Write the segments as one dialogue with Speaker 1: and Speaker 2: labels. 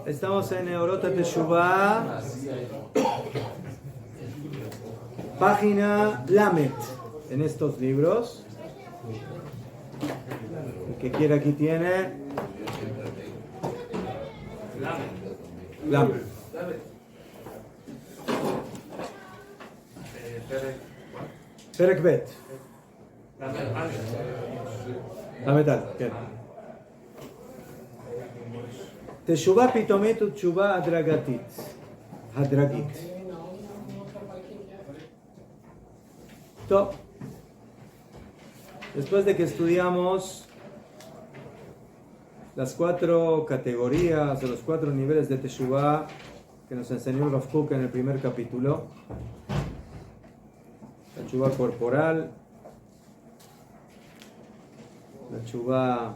Speaker 1: Estamos en Eurota Teshuvah, página Lamet, en estos libros. El que quiera aquí tiene Lamet. Perek Bet. Lamet Al. Teshuvah pitomit u teshuvah hadragit. Después de que estudiamos las 4 categorías o los 4 niveles de Teshuvah que nos enseñó el Rav Kook en el primer capítulo, la Teshuvah corporal, la Teshuvah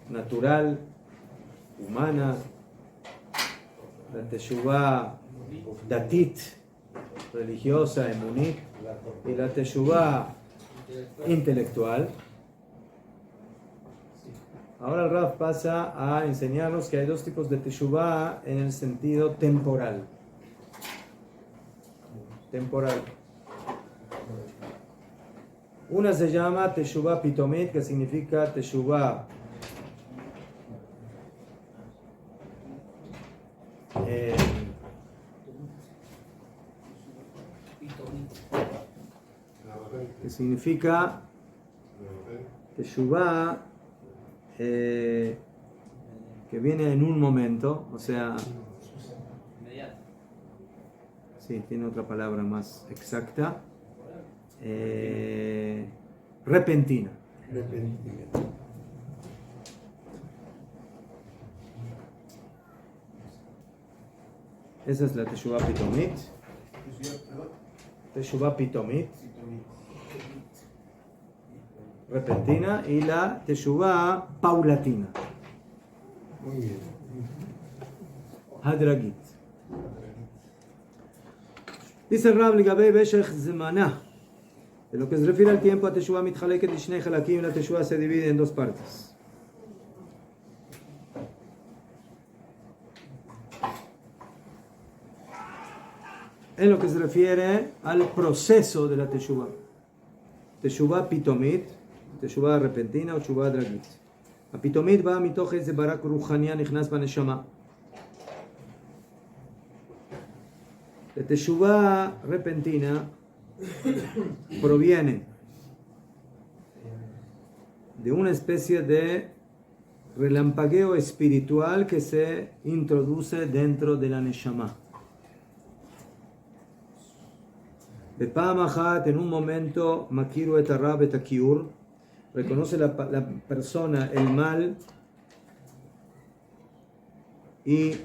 Speaker 1: natural, humana, la Teshuvah datit, religiosa, emunit, y la Teshuvah intelectual. Ahora el Rav pasa a enseñarnos que hay 2 tipos de Teshuvah en el sentido temporal. Una se llama Teshuvah pitomit, que significa Teshuvah que significa Teshuvah que viene en un momento, o sea, sí, tiene otra palabra más exacta, repentina. Esa es la Teshuvah pitomit. Teshuvah pitomit, repentina, y la Teshuvah paulatina.
Speaker 2: Muy bien.
Speaker 1: Hadragit. Dice Rav Ligabei Beshech Zmanah. En lo que se refiere al tiempo, a Teshuvah mitchaleket lishnei halakim, la Teshuvah se divide en 2 partes. En lo que se refiere al proceso de la Teshuvah. Teshuvah pitomit, Teshuvah repentina o Teshuvah dragit. הפיתומית באה מתוך איזה ברק רוחניה נכנס בנשמה. La Teshuvah repentina proviene de una especie de relampagueo espiritual que se introduce dentro de la neshama. בפעם אחת, en un momento, makiru et הרע ואת הכיעור, reconoce la persona el mal y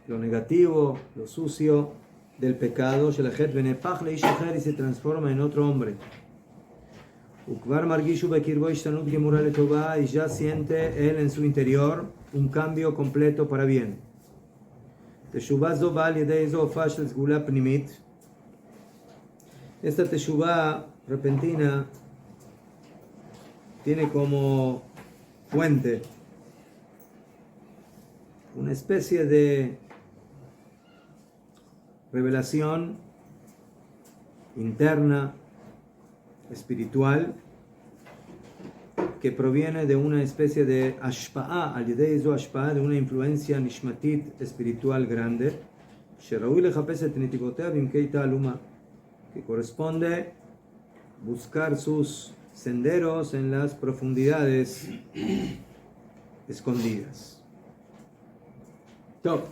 Speaker 1: lo negativo, lo sucio del pecado, y se transforma en otro hombre. Y ya siente él en su interior un cambio completo para bien. Esta Teshuvah repentina tiene como fuente una especie de revelación interna, espiritual, que proviene de una especie de ashpa'a, de una influencia nishmatit espiritual grande, que corresponde buscar sus senderos en las profundidades escondidas. Top.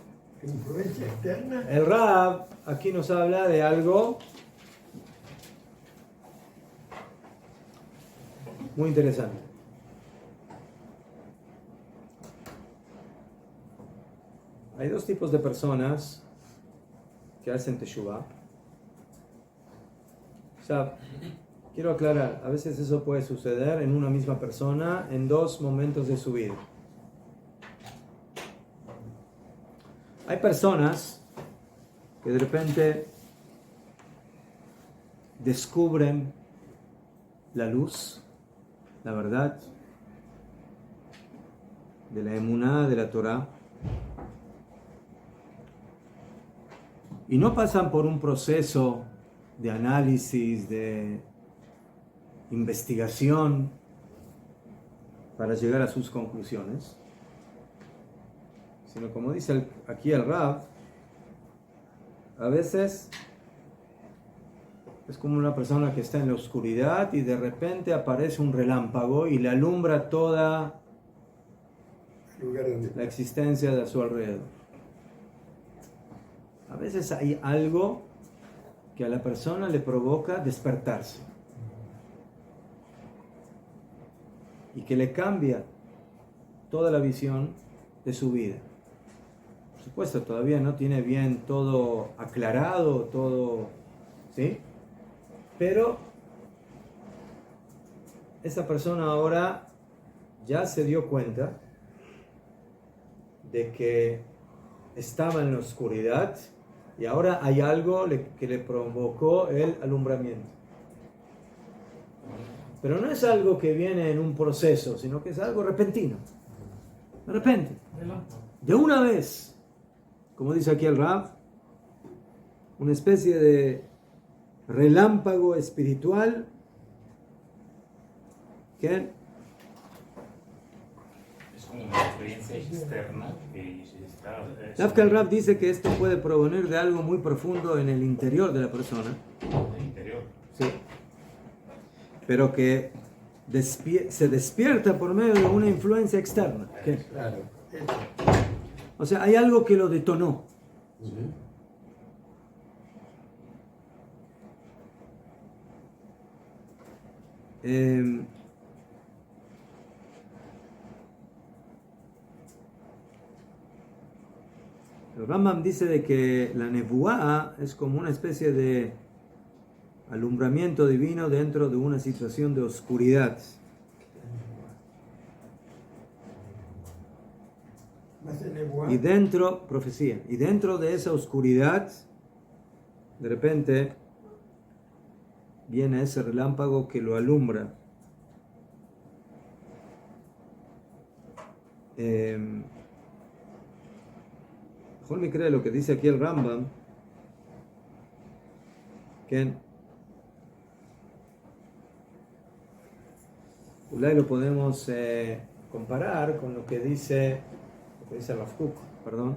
Speaker 2: Influencia externa.
Speaker 1: El Rav aquí nos habla de algo muy interesante. Hay 2 tipos de personas que hacen Teshuvah. O sea, quiero aclarar, a veces eso puede suceder en una misma persona en 2 momentos de su vida. Hay personas que de repente descubren la luz, la verdad, de la emuná, de la Torah, y no pasan por un proceso de análisis, de investigación para llegar a sus conclusiones, sino como dice aquí el Rav, a veces es como una persona que está en la oscuridad y de repente aparece un relámpago y le alumbra toda la existencia de a su alrededor. A veces hay algo que a la persona le provoca despertarse y que le cambia toda la visión de su vida. Por supuesto, todavía no tiene bien todo aclarado, todo, ¿sí? Pero esa persona ahora ya se dio cuenta de que estaba en la oscuridad y ahora hay algo que le provocó el alumbramiento. Pero no es algo que viene en un proceso, sino que es algo repentino. De repente, de una vez, como dice aquí el Rav, una especie de relámpago espiritual que
Speaker 3: es como una experiencia externa que está...
Speaker 1: Dafka el Rav dice que esto puede provenir de algo muy profundo en el interior de la persona.
Speaker 3: El interior.
Speaker 1: Sí. Pero que se despierta por medio de una influencia externa. ¿Qué?
Speaker 2: Claro.
Speaker 1: O sea, hay algo que lo detonó. El Rambam dice de que la nevuá es como una especie de alumbramiento divino dentro de una situación de oscuridad. Y dentro, profecía, y dentro de esa oscuridad, de repente viene ese relámpago que lo alumbra. Mejor me cree lo que dice aquí el Rambam, que lo podemos comparar con lo que dice Rav Kook, perdón,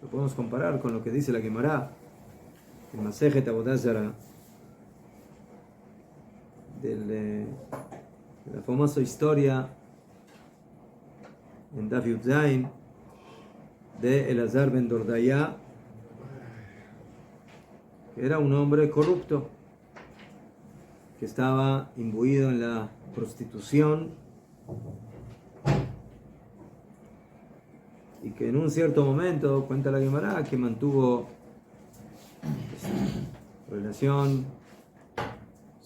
Speaker 1: lo podemos comparar con lo que dice la Gemara en Masejet Avodah Zarah de la famosa historia en Daf Yud Zayin de Elazar ben Dordaya, que era un hombre corrupto que estaba imbuido en la prostitución y que en un cierto momento, cuenta la Gemara, que mantuvo relación,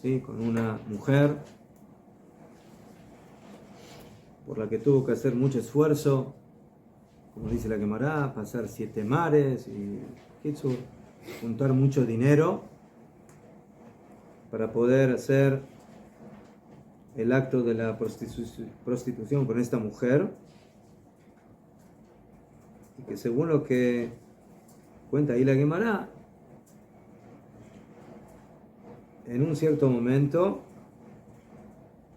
Speaker 1: ¿sí?, con una mujer por la que tuvo que hacer mucho esfuerzo, como dice la Gemara, pasar 7 mares y juntar mucho dinero para poder hacer el acto de la prostitución con esta mujer, y que según lo que cuenta ahí la Gemara, en un cierto momento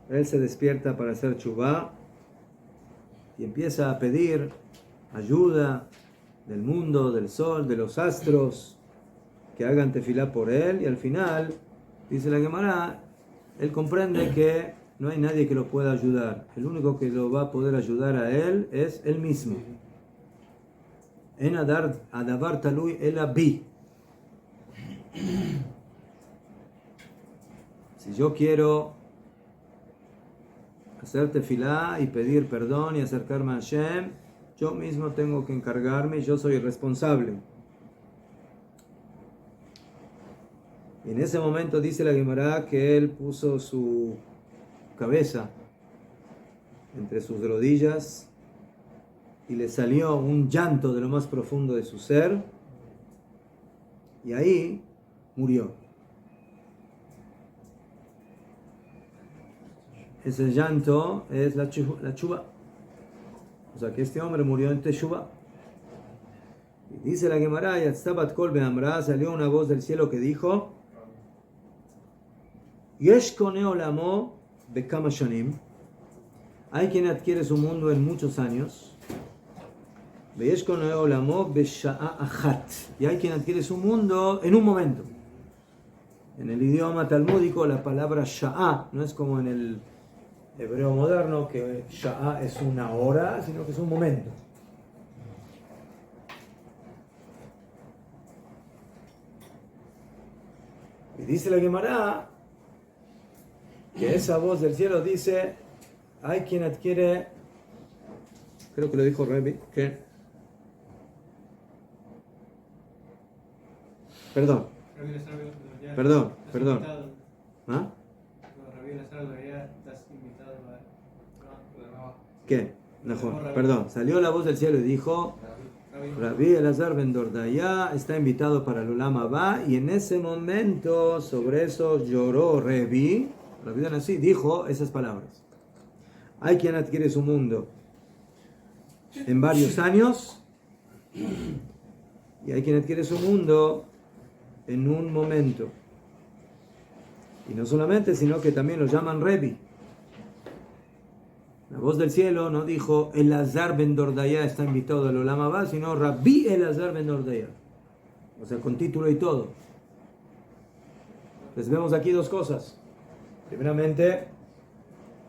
Speaker 1: él se despierta para hacer teshuvá y empieza a pedir ayuda del mundo, del sol, de los astros, que hagan tefilá por él, y al final, dice la Gemara, él comprende que no hay nadie que lo pueda ayudar. El único que lo va a poder ayudar a él es él mismo. En adavar talui el abi. Si yo quiero hacer tefilá y pedir perdón y acercarme a Hashem, yo mismo tengo que encargarme y yo soy responsable. Y en ese momento dice la Gemara que él puso su cabeza entre sus rodillas y le salió un llanto de lo más profundo de su ser, y ahí murió. ese llanto es la Teshuvah. O sea que este hombre murió en Teshuvah. Y dice la Gemara, Yatztabat Kol Be'amra, salió una voz del cielo que dijo, Yesh Koneh Olamo Bekama Shanim. Hay quien adquiere su mundo en muchos años. Veyesh Koneh Olamo Besha'a Achat. Y hay quien adquiere su mundo en un momento. En el idioma talmúdico la palabra Sha'a no es como en el hebreo moderno, que Sha'a es una hora, sino que es un momento. Y dice la Gemara que esa voz del cielo dice, hay quien adquiere, creo que lo dijo Rebbe, que, perdón, ¿ah? ¿Qué? Mejor, perdón, salió la voz del cielo y dijo, Rabbi Elazar ben Dordaya está invitado para el Olam Haba, y en ese momento sobre eso lloró Rabbi así dijo esas palabras. Hay quien adquiere su mundo en varios años y hay quien adquiere su mundo en un momento. Y no solamente, sino que también lo llaman Rabbi. La voz del cielo no dijo Elazar ben Dordaya está invitado al Olam Haba, sino Rabbi Elazar ben Dordaya. O sea, con título y todo. Pues vemos aquí dos cosas. Primeramente,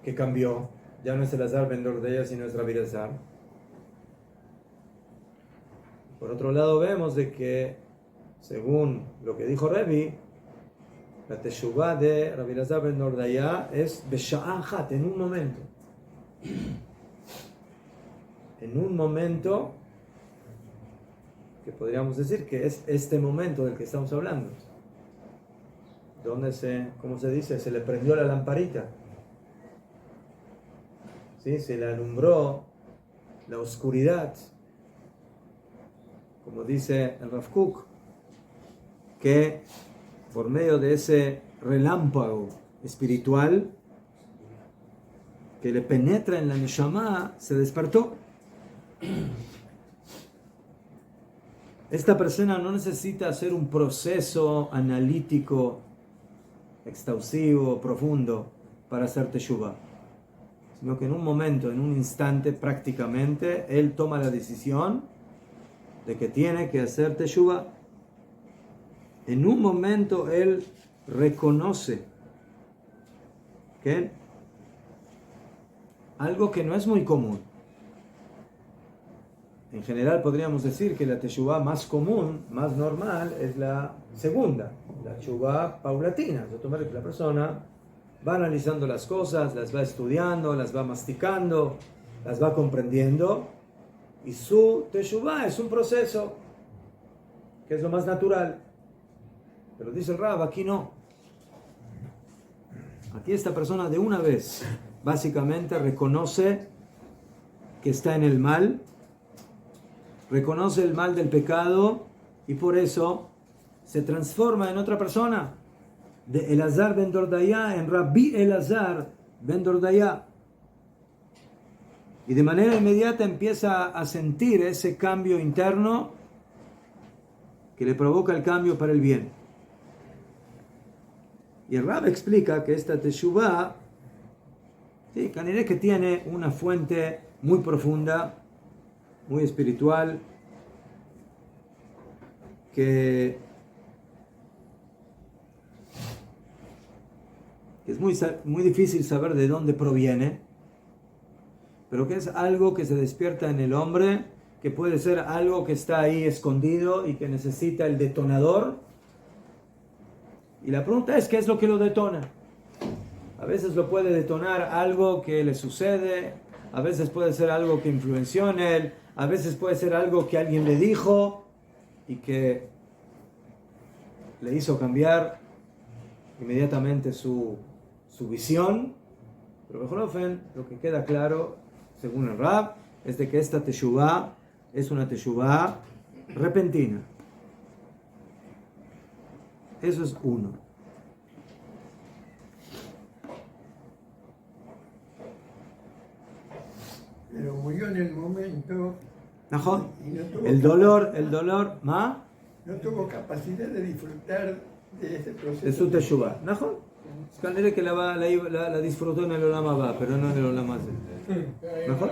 Speaker 1: que cambió. Ya no es Elazar ben Dordaya, sino es Rabbi Elazar. Por otro lado, vemos de que, según lo que dijo Rabbi, la Teshuvah de Rabbi Elazar ben Dordaya es Besha'a Achat, en un momento. En un momento que podríamos decir que es este momento del que estamos hablando, donde ¿cómo se dice? Se le prendió la lamparita, ¿sí? Se le alumbró la oscuridad, como dice el Rav Kook, que por medio de ese relámpago espiritual que le penetra en la Neshama, se despertó. Esta persona no necesita hacer un proceso analítico, exhaustivo, profundo, para hacer Teshuvah, sino que en un momento, en un instante prácticamente, él toma la decisión de que tiene que hacer Teshuvah. En un momento él reconoce que algo que no es muy común. En general podríamos decir que la Teshuvah más común, más normal, es la segunda, la Teshuvah paulatina. Es decir, que la persona va analizando las cosas, las va estudiando, las va masticando, las va comprendiendo, y su Teshuvah es un proceso que es lo más natural. Pero dice el Rab, aquí no. Aquí esta persona de una vez básicamente reconoce que está en el mal, reconoce el mal del pecado, y por eso se transforma en otra persona, de Elazar ben Dordaya en Rabbi Elazar ben Dordaya, y de manera inmediata empieza a sentir ese cambio interno que le provoca el cambio para el bien. Y el Rab explica que esta Teshuvah, sí, que tiene una fuente muy profunda, muy espiritual, que es muy difícil saber de dónde proviene, pero que es algo que se despierta en el hombre, que puede ser algo que está ahí escondido y que necesita el detonador. Y la pregunta es, ¿qué es lo que lo detona? A veces lo puede detonar algo que le sucede, a veces puede ser algo que influenció en él, a veces puede ser algo que alguien le dijo y que le hizo cambiar inmediatamente su visión. Pero lo que queda claro, según el Rab, es de que esta Teshuvah es una Teshuvah repentina. Eso es uno.
Speaker 2: murió en el momento
Speaker 1: נכון?
Speaker 2: y no tuvo,
Speaker 1: el dolor, מה?
Speaker 2: no tuvo capacidad de disfrutar de ese proceso.
Speaker 1: Es su teshuvah, נכון? אז כנראה que la disfrutó en el olam הבא, pero no en el olam הזה. נכון?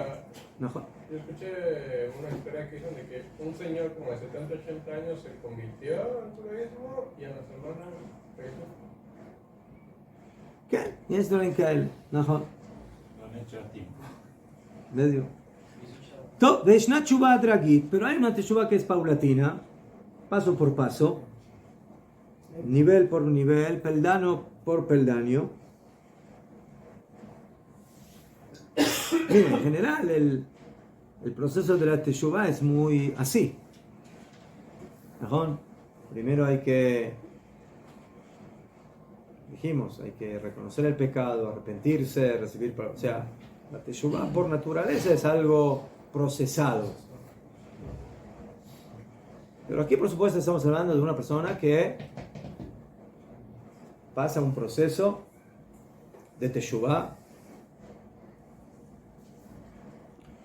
Speaker 1: נכון.
Speaker 4: Yo escuché una historia que dicen de que un señor como de 70, 80 años se convirtió al judaísmo y a la semana regresó.
Speaker 1: כן, יש דברים כאלה, נכון.
Speaker 3: לא נצ'רטים.
Speaker 1: בדיוק. טוב, וישנה תשובה הדרגית, pero hay una תשובה que es paulatina, paso por paso, nivel por nivel, peldaño por peldaño. Miren, en general el proceso de la teshuvah es muy así. ¿No? Primero hay que, dijimos, hay que reconocer el pecado, arrepentirse, recibir, o sea, la teshuvah por naturaleza es algo procesado. Pero aquí, por supuesto, estamos hablando de una persona que pasa un proceso de teshuvah.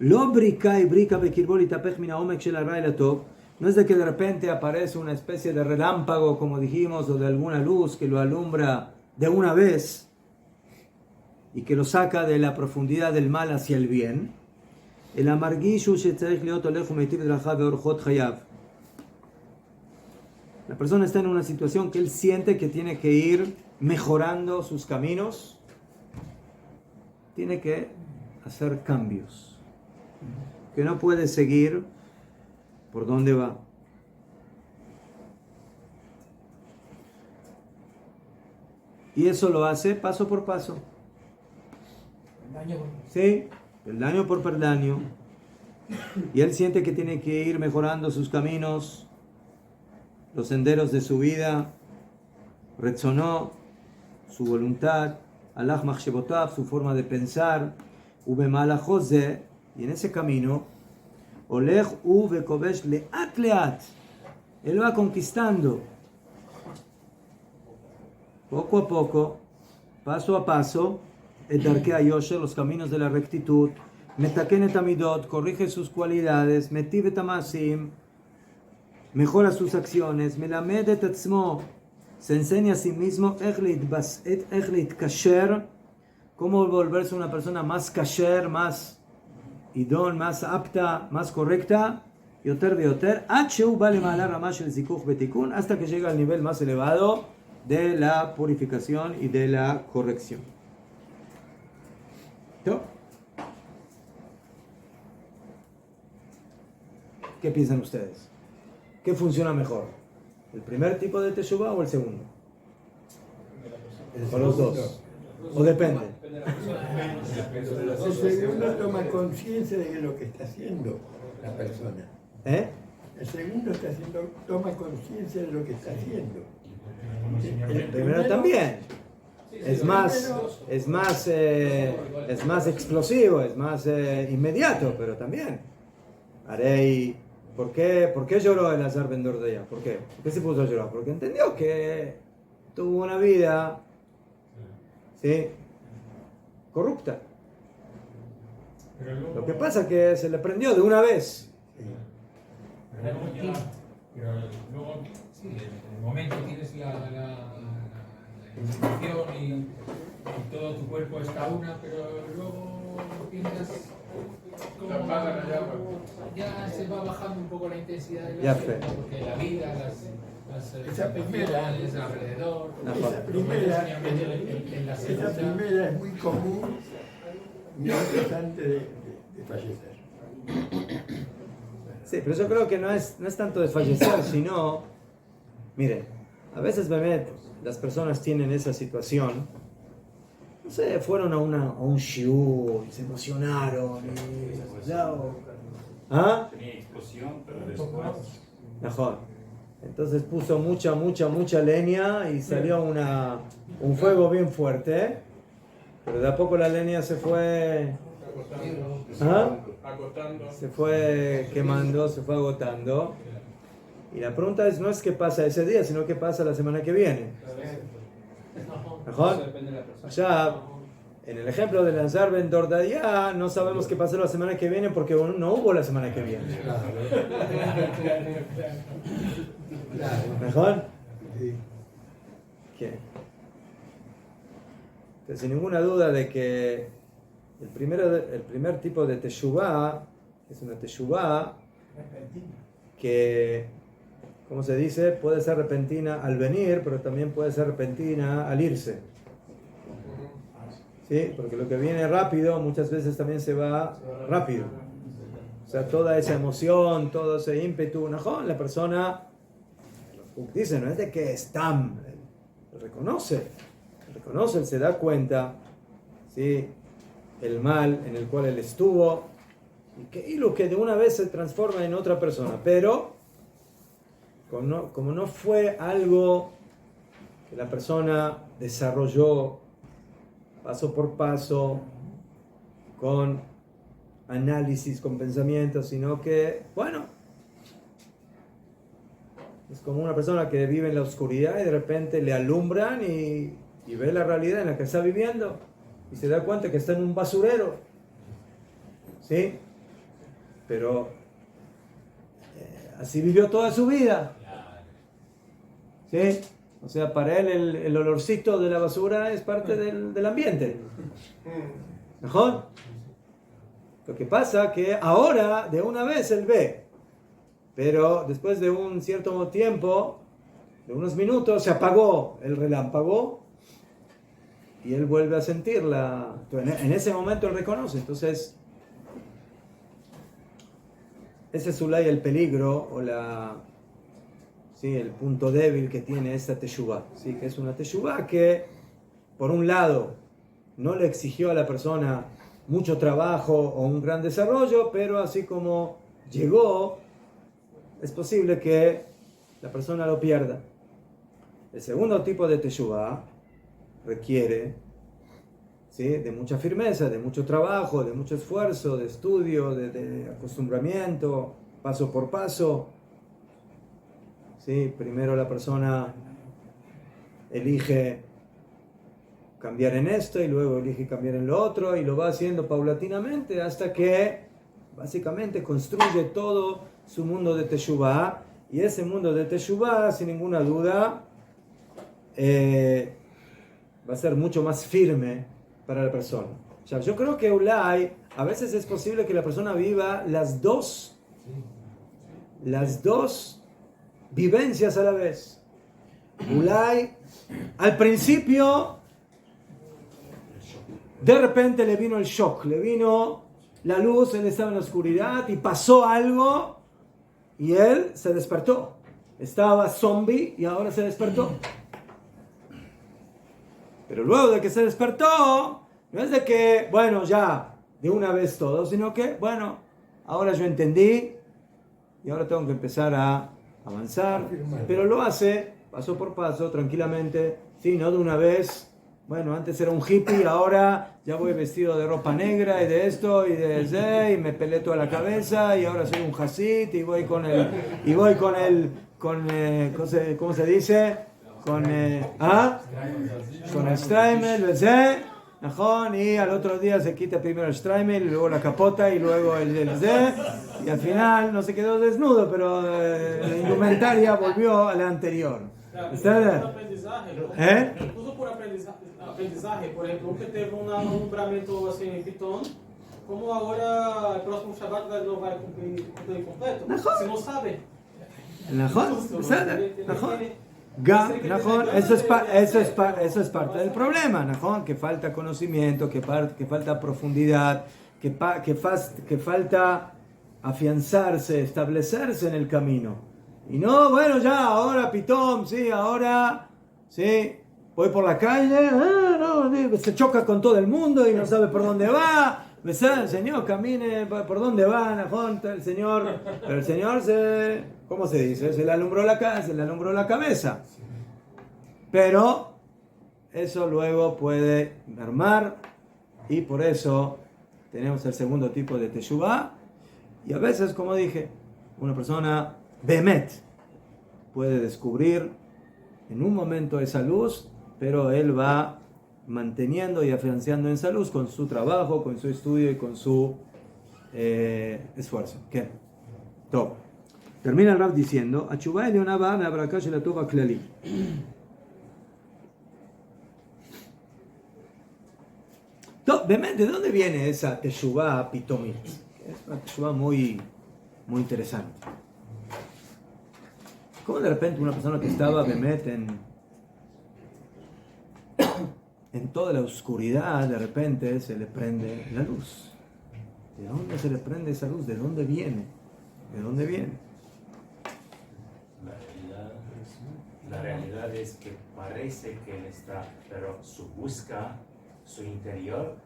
Speaker 1: לא בריקה היא בריקה בקרבו להתהפך מן העומק של הרע אל הטוב. No es de que de repente aparece una especie de relámpago, como dijimos, o de alguna luz que lo alumbra de una vez y que lo saca de la profundidad del mal hacia el bien. El המרגיש הוא שצריך להיות הולך ומיטיב את דרכיו ואורחות חייו. La persona está en una situación que él siente que tiene que ir mejorando sus caminos, tiene que hacer cambios, que no puede seguir por donde va. Y eso lo hace paso por paso. Sí, peldaño por peldaño. Y él siente que tiene que ir mejorando sus caminos, los senderos de su vida, Retzonó, su voluntad, Alach Machshebotav, su forma de pensar, Ubemalacho ze, y en ese camino, Olech u vekovesh leat leat, él va conquistando, poco a poco, paso a paso, el Darkei HaYosher, los caminos de la rectitud, Metaken et Amidot, corrige sus cualidades, Metiv et Amasim, mejora sus acciones, Melamed et Atzmo, se enseña a sí mismo, Ech Kasher, cómo volverse una persona más kasher, más idón, más apta, más correcta, yoter veyoter, hasta que llega al nivel más elevado de la purificación y de la corrección. ¿No? ¿Qué piensan ustedes? ¿Qué funciona mejor? ¿El primer tipo de teshuvah o el segundo? O los dos. ¿O depende?
Speaker 2: El segundo toma conciencia de lo que está haciendo la persona.
Speaker 1: ¿Eh?
Speaker 2: El segundo toma conciencia de lo que está haciendo.
Speaker 1: El primero también. Es más explosivo, es más inmediato, pero también. Haré. ¿Por qué lloró el Azar Ben Dordaya? ¿Por qué? ¿Por qué se puso a llorar? Porque entendió que tuvo una vida, ¿sí?, corrupta. Lo que pasa es que se le prendió de una vez.
Speaker 5: Pero luego, sí, en el momento tienes la instrucción y todo tu cuerpo está una, pero luego piensas como ya se va bajando un poco la intensidad de la vida, porque la vida, las situaciones alrededor,
Speaker 2: esa primera es muy común minutos antes de fallecer.
Speaker 1: Sí, pero yo creo que no es tanto desfallecer, sino, miren, a veces las personas tienen esa situación, no sé, fueron a un shiur y se emocionaron y... ¿Ah?
Speaker 3: Tenía explosión, pero después...
Speaker 1: Mejor. Entonces puso mucha leña y salió un fuego bien fuerte, pero de a poco la leña se fue... ¿Ah? Se fue quemando, se fue agotando. Y la pregunta no es qué pasa ese día, sino qué pasa la semana que viene. ¿Mejor? Ya, En el ejemplo de Lanzar Ben Dordaya, no sabemos qué pasó la semana que viene porque no hubo la semana que viene. ¿Mejor?
Speaker 2: Sí.
Speaker 1: ¿Qué? Entonces, sin ninguna duda de que el primer tipo de teshuvah es una teshuvah que, ¿cómo se dice? Puede ser repentina al venir, pero también puede ser repentina al irse. ¿Sí? Porque lo que viene rápido muchas veces también se va rápido. O sea, toda esa emoción, todo ese ímpetu, ¿no? La persona dice, no es de que es tan, reconoce, él se da cuenta, ¿sí? El mal en el cual él estuvo y lo que de una vez se transforma en otra persona, pero como no fue algo que la persona desarrolló paso por paso, con análisis, con pensamientos, sino que, bueno, es como una persona que vive en la oscuridad y de repente le alumbran y ve la realidad en la que está viviendo y se da cuenta que está en un basurero, ¿sí? Pero así vivió toda su vida, ¿sí? O sea, para él el olorcito de la basura es parte del ambiente. ¿Mejor? Lo que pasa que ahora de una vez él ve, pero después de un cierto tiempo, de unos minutos, se apagó el relámpago y él vuelve a sentirla. En ese momento él reconoce. Entonces, ese es el peligro o ¿sí? El punto débil que tiene esta teshuvah, ¿sí? Que es una teshuvah que, por un lado, no le exigió a la persona mucho trabajo o un gran desarrollo, pero así como llegó, es posible que la persona lo pierda. El segundo tipo de teshuvah requiere, ¿sí? De mucha firmeza, de mucho trabajo, de mucho esfuerzo, de estudio, de acostumbramiento, paso por paso. ¿Sí? Primero la persona elige cambiar en esto y luego elige cambiar en lo otro y lo va haciendo paulatinamente hasta que básicamente construye todo su mundo de teshuvah, y ese mundo de teshuvah sin ninguna duda va a ser mucho más firme para la persona. O sea, yo creo que Ulay, a veces es posible que la persona viva las dos vivencias a la vez. Ulay, al principio, de repente le vino el shock, le vino la luz, él estaba en la oscuridad y pasó algo y él se despertó. Estaba zombie y ahora se despertó. Pero luego de que se despertó, no es de que, bueno, ya, de una vez todo, sino que, bueno, ahora yo entendí y ahora tengo que empezar a avanzar, pero lo hace paso por paso, tranquilamente, sí, no de una vez. Bueno, antes era un hippie, ahora ya voy vestido de ropa negra y de esto y de ese, y me pelé toda la cabeza y ahora soy un hasid y voy con ¿cómo se dice? Con el Streimel, y al otro día se quita primero el Streimel y luego la capota y luego el y al final no se quedó desnudo, pero la indumentaria volvió a la anterior. ¿Está?
Speaker 6: Incluso por aprendizaje, por ejemplo, um que teve alumbramento assim em Python, como agora o próximo Shabbat não vai cumprir completo, se não sabe.
Speaker 1: Eso es parte del problema, ¿no? Que falta conocimiento, que falta profundidad, que falta afianzarse, establecerse en el camino. Y no, bueno, ya, ahora pitón, sí, ahora, sí, voy por la calle, se choca con todo el mundo y no sabe por dónde va. El Señor camine por dónde va, Najón, el Señor, pero el Señor ¿cómo se dice? Se le alumbró la cabeza. Pero eso luego puede mermar y por eso tenemos el segundo tipo de teshuvah. Y a veces, como dije, una persona behemet puede descubrir en un momento esa luz, pero él va manteniendo y afianzando en esa luz con su trabajo, con su estudio y con su esfuerzo. ¿Qué? Todo. Termina el Rab diciendo, Atshuvah Elionah ba'a me'habraka shel hatov ha'klali. ¿De dónde viene esa teshuvah pitomit? Es una teshuvah muy interesante. ¿Cómo de repente una persona que estaba bemet en toda la oscuridad, de repente se le prende la luz? ¿De dónde se le prende esa luz? ¿De dónde viene? ¿De dónde viene?
Speaker 3: La realidad es que parece que él está, pero su busca, su interior,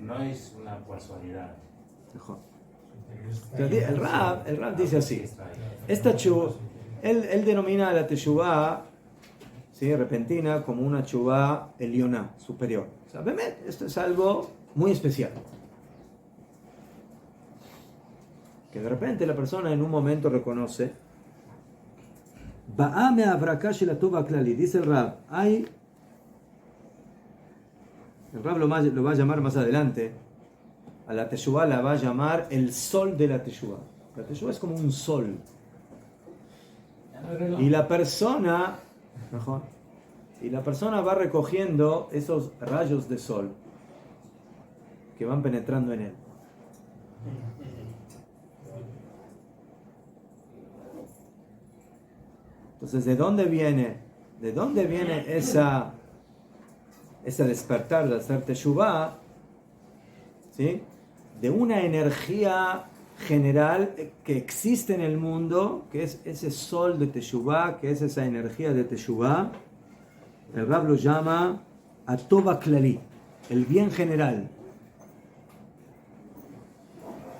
Speaker 3: no es una casualidad.
Speaker 1: Mejor. El Rab dice así. Esta él denomina la teshuvah, ¿sí?, repentina, como una teshuvah elioná, superior. O sea, esto es algo muy especial. Que de repente la persona en un momento reconoce, ba'a me'havraka shel hatov ha'klali, dice el Rab, el Rab lo va a llamar más adelante, a la teshuvah la va a llamar el sol de la teshuvah. La teshuvah es como un sol. Y la persona va recogiendo esos rayos de sol que van penetrando en él. Entonces, ¿de dónde viene ese despertar de hacer teshuvah? ¿Sí? De una energía general que existe en el mundo, que es ese sol de teshuvah, que es esa energía de teshuvah. El Rab lo llama hatov ha'klali, el bien general.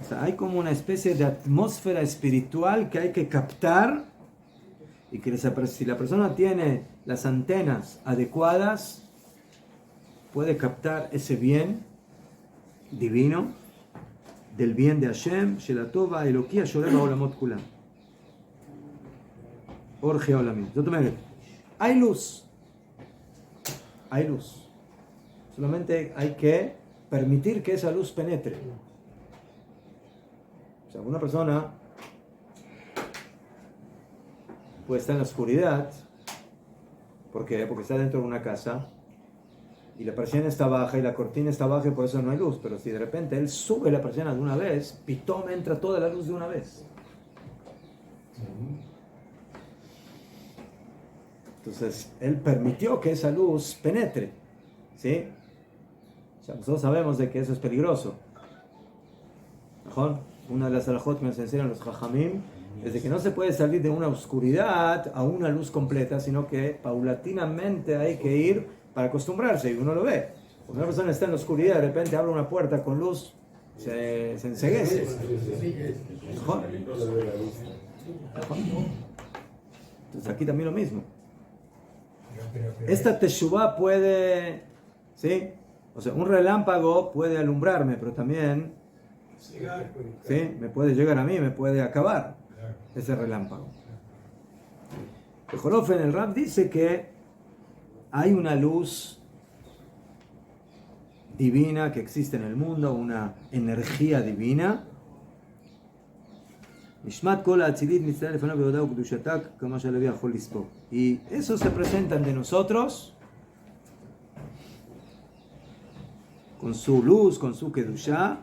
Speaker 1: O sea, hay como una especie de atmósfera espiritual que hay que captar, y que si la persona tiene las antenas adecuadas, puede captar ese bien divino, del bien de Hashem, shel hatov ha'eloki השולט בעולמות כולם. אור חיי עולמים. זאת אומרת, hay luz. Solamente hay que permitir que esa luz penetre. O sea, una persona puede estar en la oscuridad. ¿Por qué? Porque está dentro de una casa y la persiana está baja y la cortina está baja y por eso no hay luz. Pero si de repente él sube la persiana de una vez, pitom, entra toda la luz de una vez. Entonces, él permitió que esa luz penetre. ¿Sí? O sea, nosotros sabemos de que eso es peligroso. ¿Mejor? Una de las alajot que nos enseñan los jajamim es de que no se puede salir de una oscuridad a una luz completa, sino que paulatinamente hay que ir para acostumbrarse, y uno lo ve. Cuando una persona está en la oscuridad, de repente abre una puerta con luz, se enceguece. ¿Mejor? Entonces aquí también lo mismo. Esta teshuvah puede, ¿sí? O sea, un relámpago puede alumbrarme, pero también, ¿sí?, me puede llegar a mí, me puede acabar ese relámpago. En el Rab dice que hay una luz divina que existe en el mundo, una energía divina. Y eso se presenta ante nosotros con su luz, con su kedushá,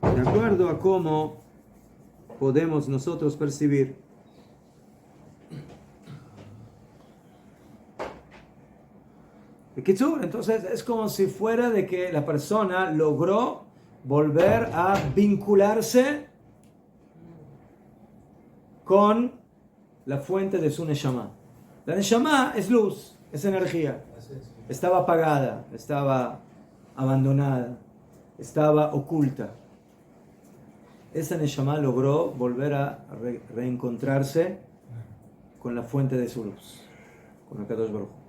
Speaker 1: de acuerdo a cómo podemos nosotros percibir. Entonces es como si fuera de que la persona logró volver a vincularse con la fuente de su neshama. La neshama es luz, es energía. Estaba apagada, estaba abandonada, estaba oculta. Esa neshama logró volver a reencontrarse con la fuente de su luz, con el Kadosh Baruj Hu.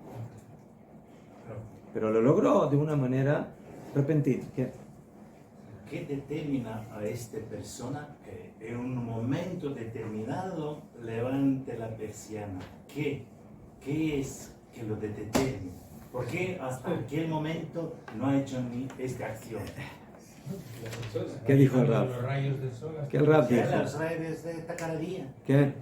Speaker 1: Pero lo logró de una manera repentina.
Speaker 3: ¿Qué determina a esta persona que en un momento determinado levante la persiana? ¿Qué es que lo determina? ¿Por qué hasta aquel momento no ha hecho ni esta acción?
Speaker 1: ¿Qué dijo el Rab?
Speaker 5: Los rayos del sol.
Speaker 1: ¿Qué el Rab
Speaker 3: Ya
Speaker 1: dijo?
Speaker 3: las redes de esta cada día.
Speaker 1: ¿Qué?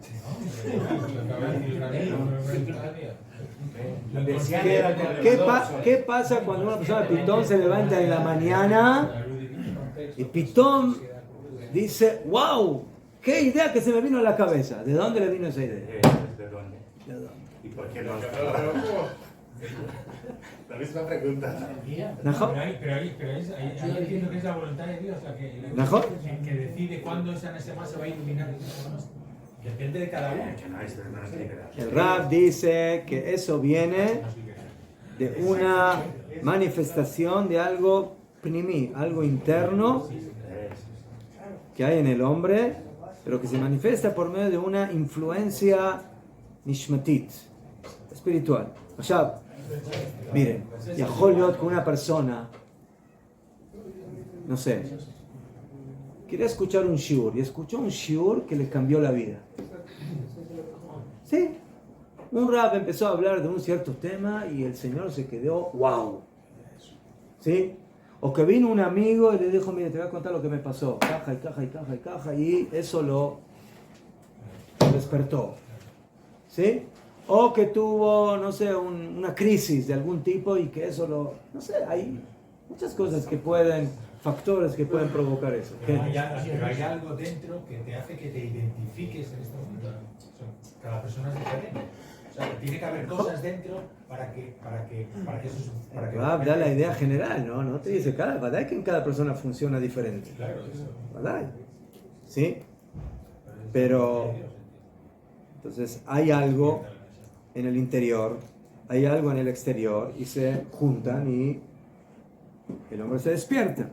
Speaker 1: ¿Qué pasa cuando una persona pitón se levanta en la mañana y pitón dice, wow, qué idea que se me vino a la cabeza? ¿De dónde le vino esa idea?
Speaker 3: ¿De dónde?
Speaker 1: ¿De dónde?
Speaker 3: ¿Y por qué no?
Speaker 4: Pero,
Speaker 3: La misma pregunta.
Speaker 1: ¿Najo?
Speaker 5: Pero ahí entiendo que es la voluntad de Dios la
Speaker 1: ¿Najo?
Speaker 5: que decide cuándo esa Neshama se va a iluminar. Depende de cada uno.
Speaker 3: Que no es liberal.
Speaker 1: El Rab dice que eso viene de una manifestación de algo pnimi, algo interno que hay en el hombre, pero que se manifiesta por medio de una influencia nishmatit, espiritual. O sea, miren, Yaholiot con una persona, no sé, quería escuchar un shiur y escuchó un shiur que le cambió la vida. Sí, un rab empezó a hablar de un cierto tema y el señor se quedó wow. ¿Sí? O que vino un amigo y le dijo, mire, te voy a contar lo que me pasó. Caja y caja y caja y caja, y eso lo despertó. ¿Sí? O que tuvo, no sé, una crisis de algún tipo y que eso lo... No sé, hay muchas cosas que pueden, factores que pueden provocar eso.
Speaker 5: Pero hay algo dentro que te hace que te identifiques en este momento. Cada persona es diferente. O sea, tiene que haber cosas dentro para que eso... Para que
Speaker 1: Da la idea general, ¿no? No te dice ¿verdad? Que en cada persona funciona diferente.
Speaker 5: Claro, eso.
Speaker 1: ¿Verdad? ¿Sí? Pero... Entonces hay algo en el interior, hay algo en el exterior y se juntan y el hombre se despierta.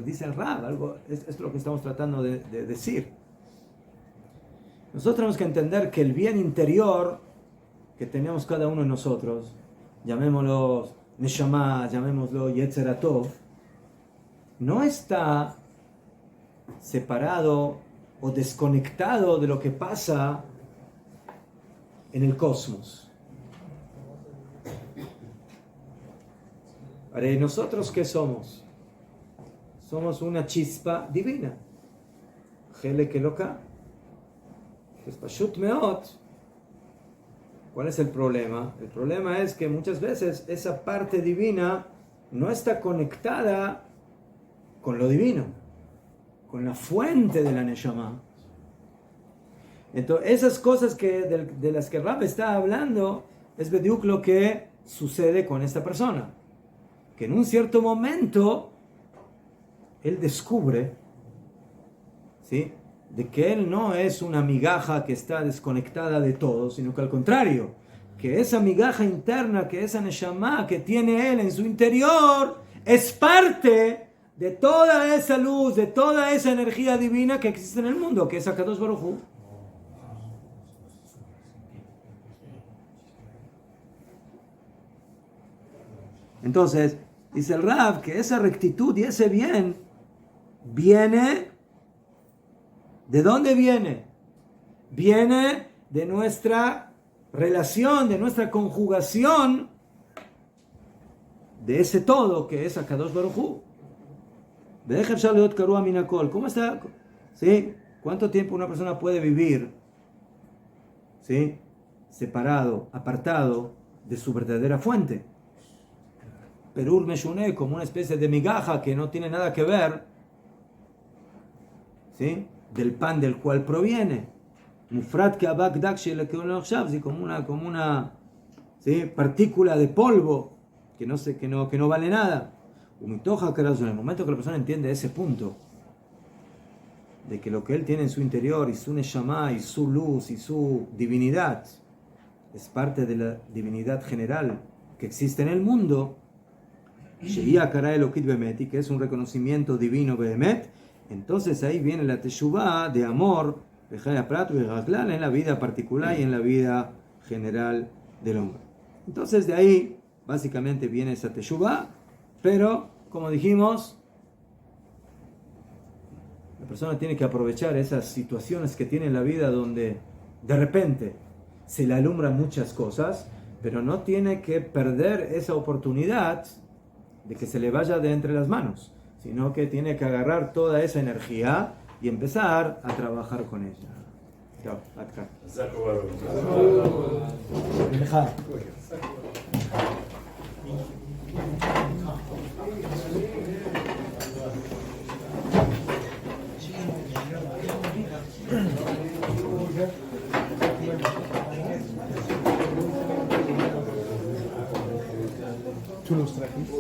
Speaker 1: Dice el Rab, algo, esto es lo que estamos tratando de decir. Nosotros tenemos que entender que el bien interior que tenemos cada uno de nosotros, llamémoslo Neshama, llamémoslo Yetzer Hatov, no está separado o desconectado de lo que pasa en el cosmos. Ahora, ¿y nosotros qué somos? Somos una chispa divina. Helek Eloka. Pues Pashut Meot. ¿Cuál es el problema? El problema es que muchas veces esa parte divina no está conectada con lo divino, con la fuente de la Neshama. Entonces, esas cosas de las que Rab está hablando es bediuk lo que sucede con esta persona. Que en un cierto momento él descubre, ¿sí?, de que él no es una migaja que está desconectada de todo, sino que al contrario, que esa migaja interna, que esa Neshama que tiene él en su interior, es parte de toda esa luz, de toda esa energía divina que existe en el mundo, que es HaKadosh Baruj Hu. Entonces, dice el Rav que esa rectitud y ese bien viene, ¿de dónde viene? Viene de nuestra relación, de nuestra conjugación de ese todo que es HaKadosh Baruj Hu. ¿Cómo está? ¿Sí? ¿Cuánto tiempo una persona puede vivir, ¿sí?, separado, apartado de su verdadera fuente? Perur Meshuné, como una especie de migaja que no tiene nada que ver, ¿sí?, del pan del cual proviene. Mufrat que abak dakshi le como una ¿sí?, partícula de polvo que no vale nada. En el momento que la persona entiende ese punto de que lo que él tiene en su interior y su neshama y su luz y su divinidad es parte de la divinidad general que existe en el mundo, que es un reconocimiento divino behemet, entonces ahí viene la teshuvah de amor en la vida particular y en la vida general del hombre. Entonces de ahí básicamente viene esa teshuvah, pero como dijimos, La persona tiene que aprovechar esas situaciones que tiene en la vida donde de repente se le alumbran muchas cosas, pero no tiene que perder esa oportunidad de que se le vaya de entre las manos, sino que tiene que agarrar toda esa energía y empezar a trabajar con ella. Chao, acá.
Speaker 7: Tú los trajiste.